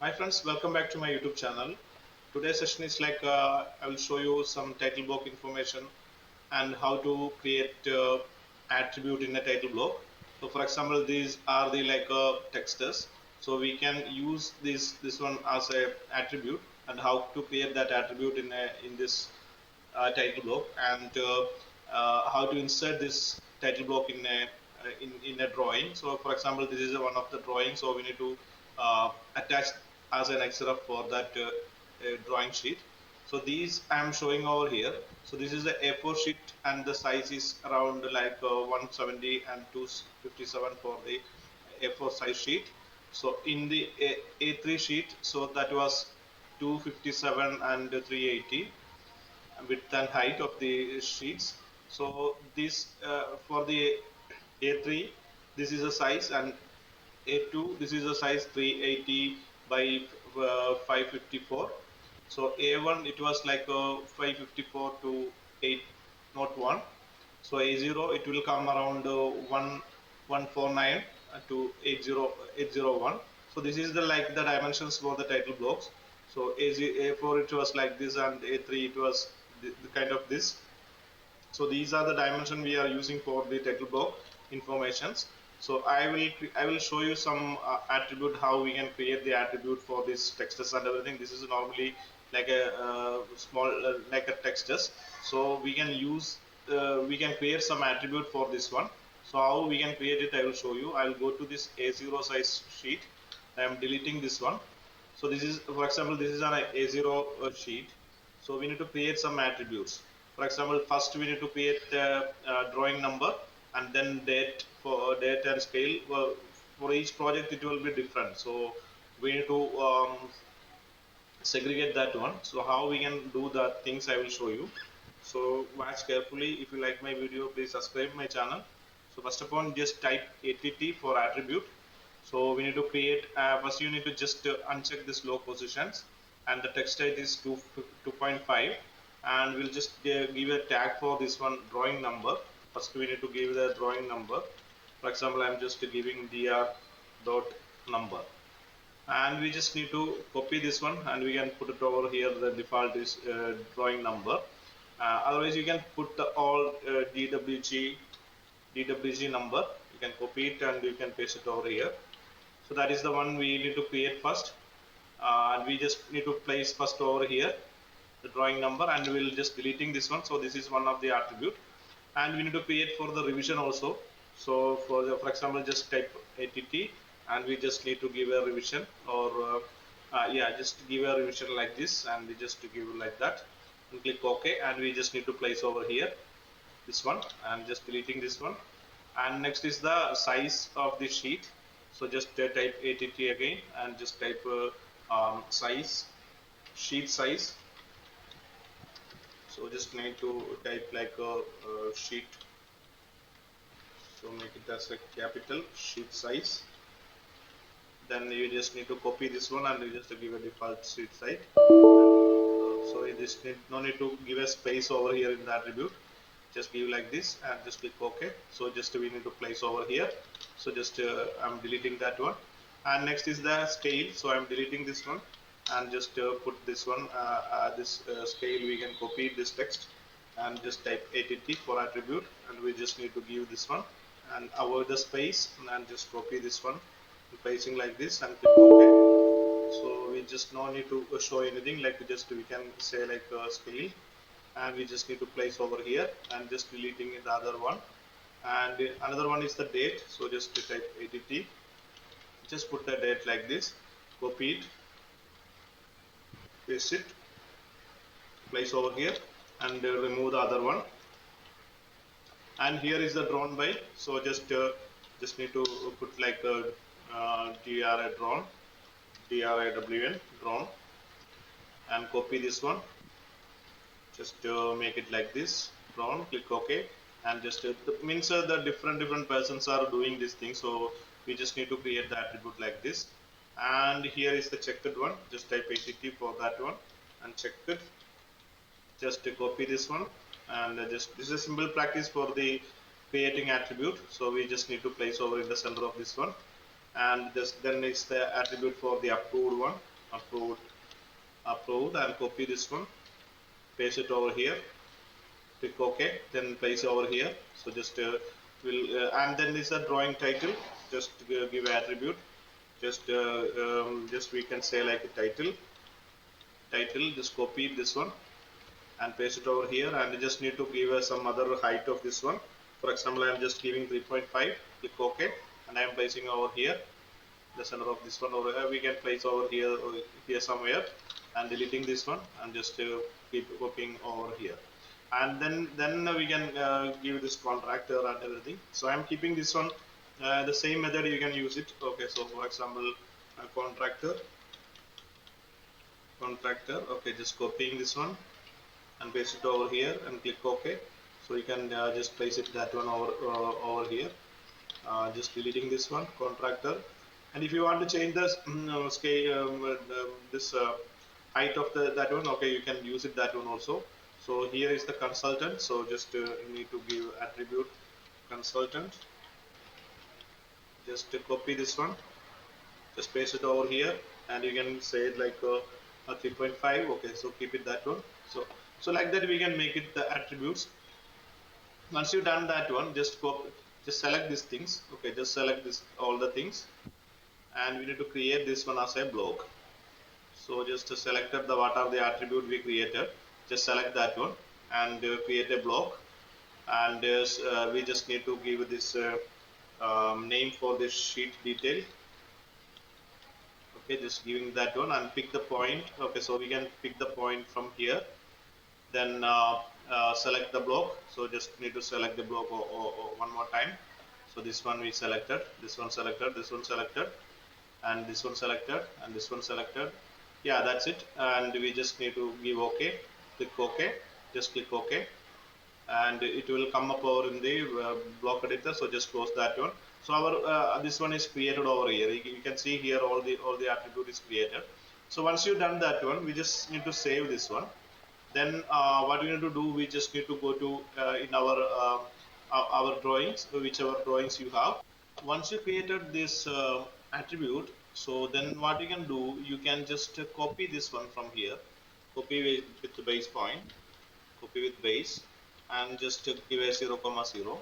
Hi friends, welcome back to my YouTube channel. Today's session is I will show you some title block information and how to create attribute in a title block. So for example, these are the texters. So we can use this one as a attribute and how to create that attribute in this title block and how to insert this title block in a drawing. So for example, this is one of the drawings, so we need to attach as an extra for that drawing sheet. So these I am showing over here. So this is the A4 sheet and the size is around 170 and 257 for the A4 size sheet. So in the A3 sheet, so that was 257 and 380 width and height of the sheets. So this for the A3, this is a size, and A2, this is a size 380 by 554. So A1, it was 554 to 801. So A0, it will come around 1149 to 801. So this is the dimensions for the title blocks. So A4 it was like this, and A3 it was the kind of this. So these are the dimension we are using for the title block informations. So I will show you some attribute, how we can create the attribute for this textures and everything. This is normally like a small like a textures. So we can create some attribute for this one. So how we can create it, I will show you. I will go to this A0 size sheet. I am deleting this one. So this is, for example, this is an A0 sheet. So we need to create some attributes. For example, first we need to create the drawing number and then date, for date and scale. Well, for each project it will be different. So we need to segregate that one. So how we can do the things, I will show you. So watch carefully. If you like my video, please subscribe my channel. So first of all, just type att for attribute. So we need to create, first you need to just uncheck this low positions, and the text height is 2.5, and we'll just give a tag for this one, drawing number. First we need to give the drawing number. For example, I'm just giving dr dot number, and we just need to copy this one and we can put it over here. The default is drawing number. Otherwise you can put the all dwg number. You can copy it and you can paste it over here. So that is the one we need to create first, and we just need to place first over here the drawing number, and we'll just deleting this one. So this is one of the attribute, and we need to create for the revision also. So for example, just type att, and we just need to give a revision, or yeah, just give a revision like this, and we just give like that, and click OK, and we just need to place over here this one, and just deleting this one. And next is the size of the sheet. So just type att again, and just type size, sheet size. So just need to type like a sheet. So make it as a capital sheet size. Then you just need to copy this one, and you just give a default sheet size. So you just no need to give a space over here in the attribute. Just give like this and just click OK. So just we need to place over here. So just I'm deleting that one. And next is the scale. So I'm deleting this one and just put this one, this scale. We can copy this text and just type att for attribute, and we just need to give this one and avoid the space, and just copy this one, placing like this, and click OK. So we just no need to show anything, like just we can say like scale, and we just need to place over here, and just deleting the other one. And another one is the date. So just type att, just put the date like this, copy it, paste it, place over here, and remove the other one. And here is the drawn by. So just need to put like dra drawn, drawn drawn, and copy this one. Just make it like this, drawn, click OK, and just means the different persons are doing this thing. So we just need to create the attribute like this. And here is the checked one. Just type att for that one and check it. Just copy this one, and just this is a simple practice for the creating attribute. So we just need to place over in the center of this one, and just then it's the attribute for the approved one. approved, approved, and copy this one, paste it over here, click OK, then place over here. So just will and then this is a drawing title. Just give attribute. Just we can say like a title. Just copy this one and paste it over here, and you just need to give some other height of this one. For example, I am just giving 3.5. Click OK, and I am placing over here the center of this one over here. We can place over here or here somewhere, and deleting this one and just keep copying over here. And then we can give this contractor and everything. So I'm keeping this one the same method. You can use it. Okay, so for example, contractor. Okay, just copying this one and paste it over here and click OK. So you can just place it that one over here. Just deleting this one, contractor. And if you want to change the scale, this height of that one, okay, you can use it that one also. So here is the consultant. So just you need to give attribute consultant. Just copy this one, just paste it over here, and you can say it like a 3.5. Okay, so keep it that one. So like that we can make it the attributes. Once you've done that one, just select these things. Okay, just select this all the things, and we need to create this one as a block. So just selected the what are the attribute we created, just select that one and create a block, and we just need to give this name for this sheet detail. Okay, just giving that one and pick the point. Okay, so we can pick the point from here, then select the block. So just need to select the block one more time. So this one we selected, this one selected, this one selected, and this one selected, and this one selected. Yeah, that's it. And we just need to give OK, click OK, just click OK, and it will come up over in the block editor. So just close that one. So our this one is created over here. You can see here all the attribute is created. So once you've done that one, we just need to save this one. Then what we need to do, we just need to go to in our drawings, whichever drawings you have. Once you created this attribute, so then what you can do, you can just copy this one from here, copy with the base point, copy with base, and just give a 0, 0,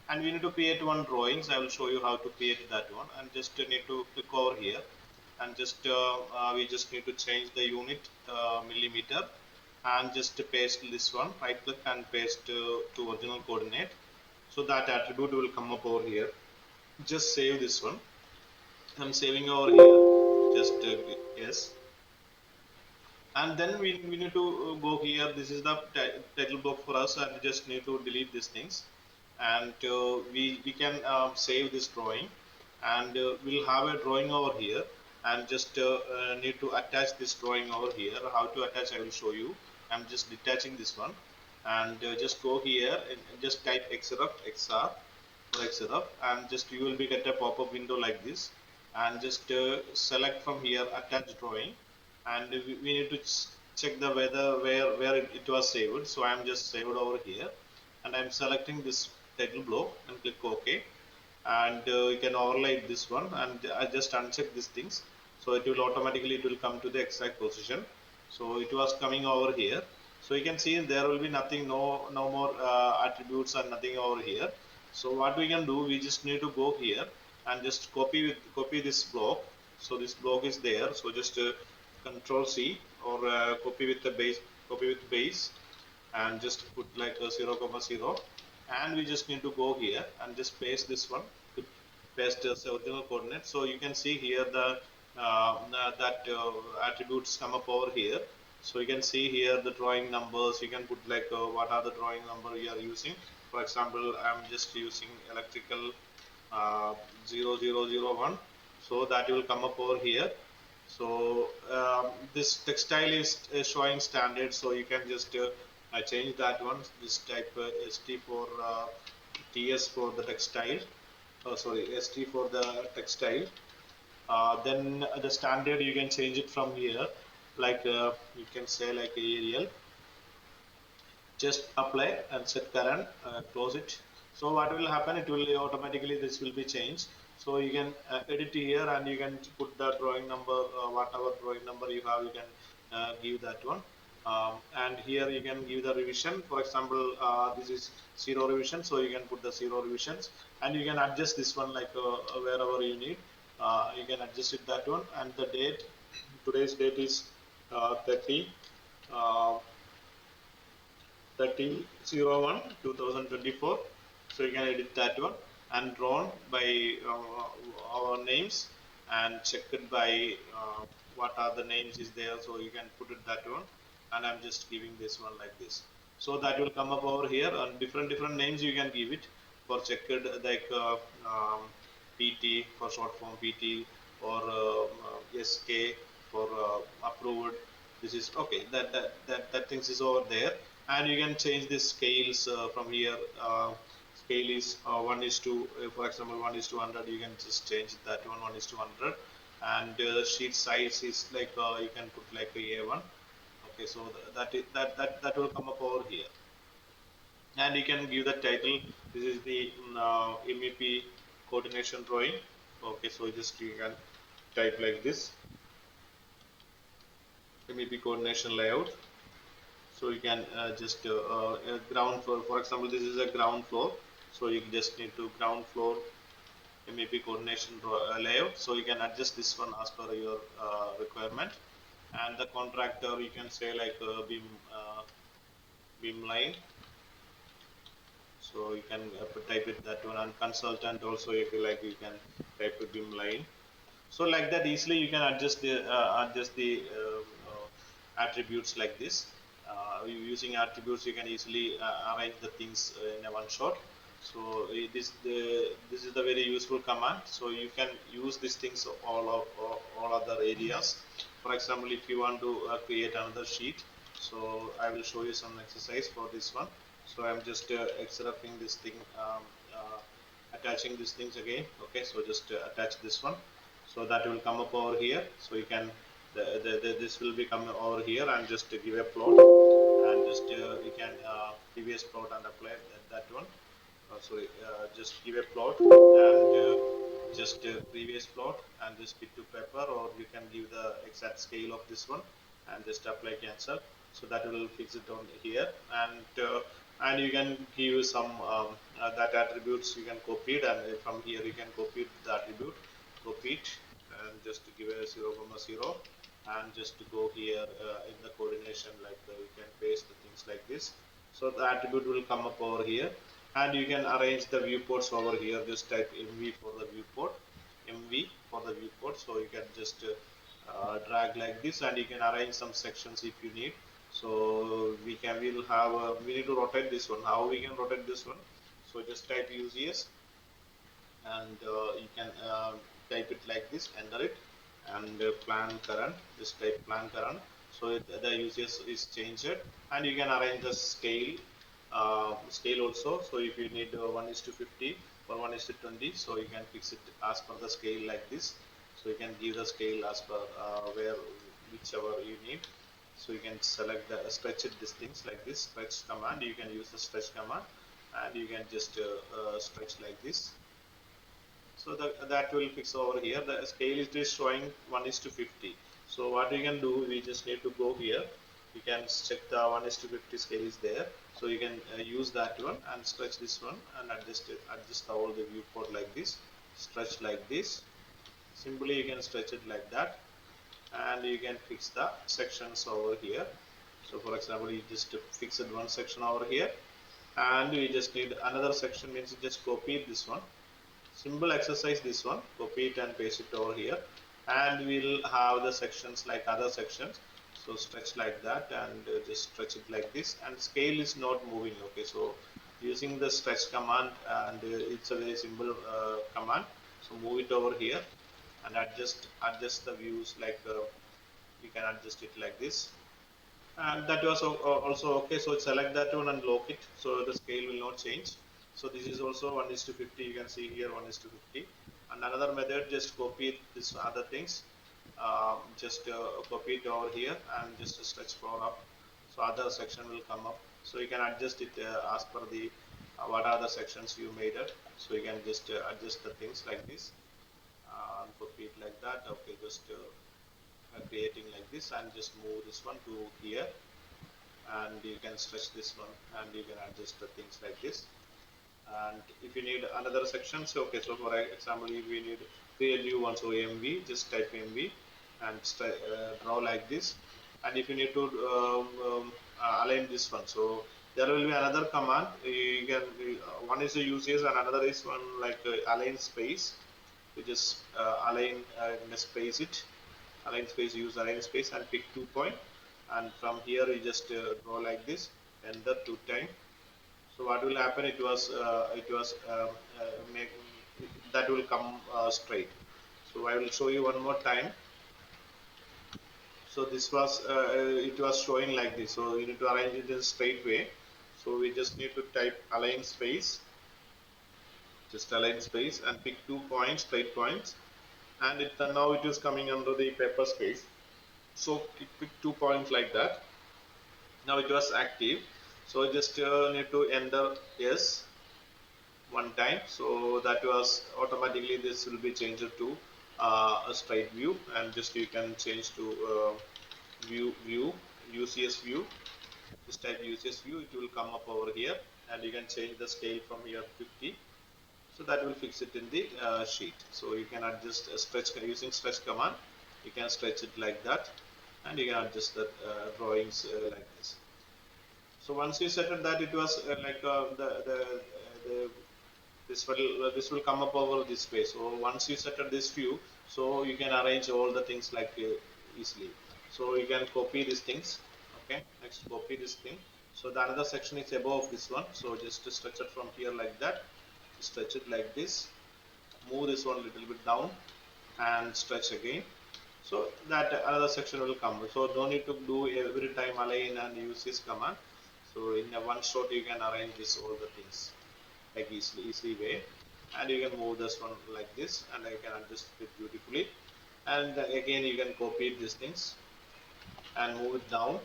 and we need to create one drawings. I will show you how to create that one, and just need to click over here, and just we just need to change the unit millimeter, and just paste this one, right click and paste to original coordinate. So that attribute will come up over here. Just save this one. I'm saving over here. Just yes, and then we need to go here. This is the title block for us, and we just need to delete these things, and we can save this drawing, and we'll have a drawing over here, and just need to attach this drawing over here. How to attach I will show you. I'm just detaching this one, and just go here and just type xref or xref, and just you will be get a pop-up window like this, and just select from here attach drawing, and we need to check the whether where it was saved. So I'm just saved over here, and I'm selecting this title block and click OK, and you can overlay this one, and I just uncheck these things, so it will automatically it will come to the exact position. So it was coming over here, so you can see there will be nothing, no more attributes and nothing over here. So what we can do, we just need to go here and just copy this block. So this block is there, so just control C, or copy with base, and just put like a 0, 0, and we just need to go here and just paste this one, paste as original coordinate. So you can see here the that attributes come up over here. So you can see here the drawing numbers. You can put like what are the drawing number you are using. For example, I'm just using electrical 0001, so that will come up over here. So this textile is showing standard, so you can just change that one. This type ST for TS for the textile, sorry, ST for the textile. Then the standard you can change it from here, like you can say like Arial. Just apply and set current, close it. So what will happen, it will automatically, this will be changed. So you can edit here and you can put the drawing number, whatever drawing number you have, you can give that one. And here you can give the revision. For example, this is zero revision, so you can put the zero revisions, and you can adjust this one like wherever you need. You can adjust it that one, and the date. Today's date is 30. Uh, 30/01 2024. So you can edit that one, and drawn by our names and checked by what are the names is there, so you can put it that one. And I'm just giving this one like this, so that will come up over here, and different names you can give it for checked, like PT for short form PT, or SK for approved. This is okay, that things is over there. And you can change the scales from here. Scale is 1 is to, for example, 1 is to 100. You can just change that one, 1 is to 100. And sheet size is like you can put like a A1. Okay, so that will come up over here. And you can give the title. This is the MEP coordination drawing. Okay, so just you can type like this, MEP coordination layout. So you can just ground floor, for example, this is a ground floor, so you just need to ground floor MEP coordination layout. So you can adjust this one as per your requirement. And the contractor, you can say like beam line, so you can type it that one. And consultant also, if you like, you can type a beam line. So like that, easily you can adjust the attributes like this. Using attributes, you can easily arrange the things in a one shot. So this is the very useful command. So you can use these things all other areas. For example, if you want to create another sheet, so I will show you some exercise for this one. So I'm just extracting this thing, attaching these things again. Okay, so just attach this one, so that will come up over here. So you can this will be coming over here, and just give a plot, and just you can previous plot and apply that one. Sorry, just give a plot, and just previous plot, and just bit to paper, or you can give the exact scale of this one, and just apply cancel. So that will fix it on here. And you can give some that attributes, you can copy it, and from here you can copy the attribute, copy it, and just give a 0,0, and just to go here in the coordination, like you can paste the things like this. So the attribute will come up over here, and you can arrange the viewports over here. Just type MV for the viewport, MV for the viewport. So you can just drag like this, and you can arrange some sections if you need. So we'll have we need to rotate this one. How we can rotate this one? So just type UCS, and you can type it like this, enter it, and plan current, just type plan current. So the UCS is changed, and you can arrange the scale also. So if you need 1 is to 50 or 1 is to 20, so you can fix it as per the scale like this. So you can give the scale as per where whichever you need. So you can select the stretch it these things like this, stretch command. You can use the stretch command, and you can just stretch like this. So that will fix over here. The scale is showing 1 is to 50. So what we can do, we just need to go here. You can check the 1 is to 50 scale is there. So you can use that one and stretch this one, and adjust it, adjust all the viewport like this, stretch like this. Simply you can stretch it like that, and you can fix the sections over here. So for example, you just fix it one section over here, and we just need another section, means you just copy this one. Simple exercise this one, copy it and paste it over here, and we'll have the sections like other sections. So stretch like that, and just stretch it like this, and scale is not moving. Okay, so using the stretch command, and it's a very simple command. So move it over here, and adjust the views, like you can adjust it like this. And that was also okay. So select that one and lock it, so the scale will not change. So this is also 1 is to 50. You can see here 1 is to 50. And another method, just copy this other things, just copy it over here, and just stretch for up, so other section will come up. So you can adjust it as per the what are the sections you made it. So you can just adjust the things like this. copy it like that. Okay, just creating like this, and just move this one to here, and you can stretch this one, and you can adjust the things like this. And if you need another section, so okay, so for example, if we need create new one, so mv, just type mv and draw like this. And if you need to align this one, so there will be another command. You can one is the uses, and another is one like align space. You just align space it, align space, use align space and pick 2 point, and from here you just draw like this, enter 2 times. So what will happen? Make, that will come straight. So I will show you one more time. So this was it was showing like this. So you need to arrange it in a straight way. So we just need to type align space, just align space and pick 2 points, straight points, and it now it is coming under the paper space. So pick 2 points like that. Now it was active. So just need to enter yes one time, so that was automatically this will be changed to a straight view. And just you can change to view UCS view, just type UCS view, it will come up over here, and you can change the scale from here 50. So that will fix it in the sheet. So you can adjust stretch using stretch command, you can stretch it like that, and you can adjust the drawings like this. So once you set it that, it was like the this will come up over this way. So once you set up this view, so you can arrange all the things like easily. So you can copy these things. Okay, next copy this thing. So the another section is above this one, so just to stretch it from here like that, stretch it like this, move this one a little bit down and stretch again. So that another section will come. So don't need to do every time align and use this command. So in a one shot you can arrange this all the things like easy way. And you can move this one like this, and I can adjust it beautifully. And again you can copy these things and move it down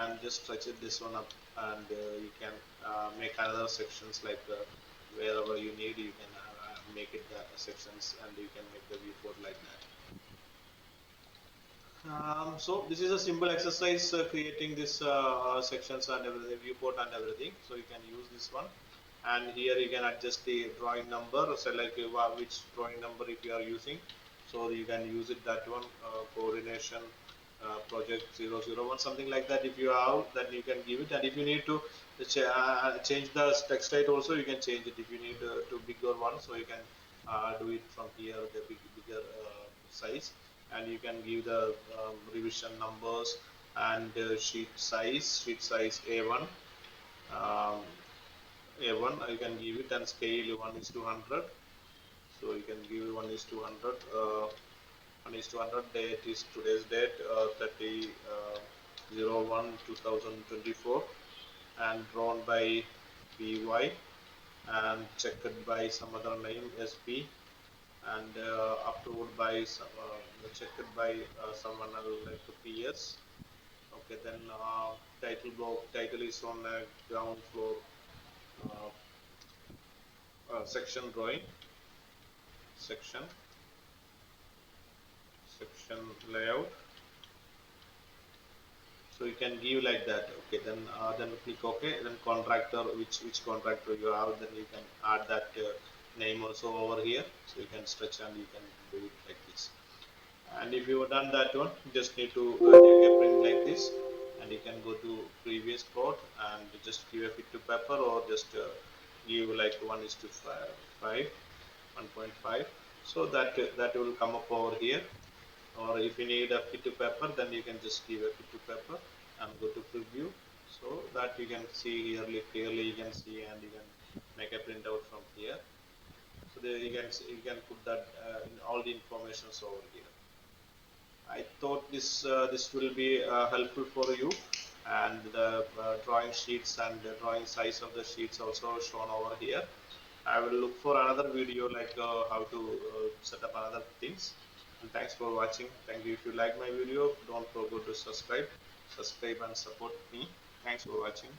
and just stretch it this one up, and you can make other sections like wherever you need, you can make it the sections, and you can make the viewport like that. So this is a simple exercise creating this sections and everything, viewport and everything. So you can use this one, and here you can adjust the drawing number, select which drawing number if you are using. So you can use it that one, coordination project 001, something like that. If you have, then you can give it. And if you need to change the text height also, you can change it. If you need to bigger one, so you can do it from here, the bigger size. And you can give the revision numbers and sheet size A1, um, A1 you can give it, and scale 1 is to 100. So you can give 1 is to 100, 1 is to 100, date is today's date, 30 01 2024, and drawn by BY, and checked by some other name SP, and approved by some, checked by someone else like PS. Okay, then title block, title is on ground floor, uh, section drawing, section, section layout. So you can give like that. Okay, then click OK. Then contractor, which contractor you have, then you can add that name also over here. So you can stretch and you can do it like this. And if you have done that one, you just need to take a print like this, and you can go to previous plot and just give a fit to paper, or just give like 1 is to 5, 1.5. So that will come up over here. Or if you need a fit to paper, then you can just give a fit to paper and go to preview, so that you can see clearly you can see, and you can make a printout from here. So there you can put that in all the informations over here. I thought this will be helpful for you, and the drawing sheets and the drawing size of the sheets also shown over here. I will look for another video like how to set up another things. And thanks for watching. Thank you. If you like my video, don't forget to subscribe and support me. Thanks for watching.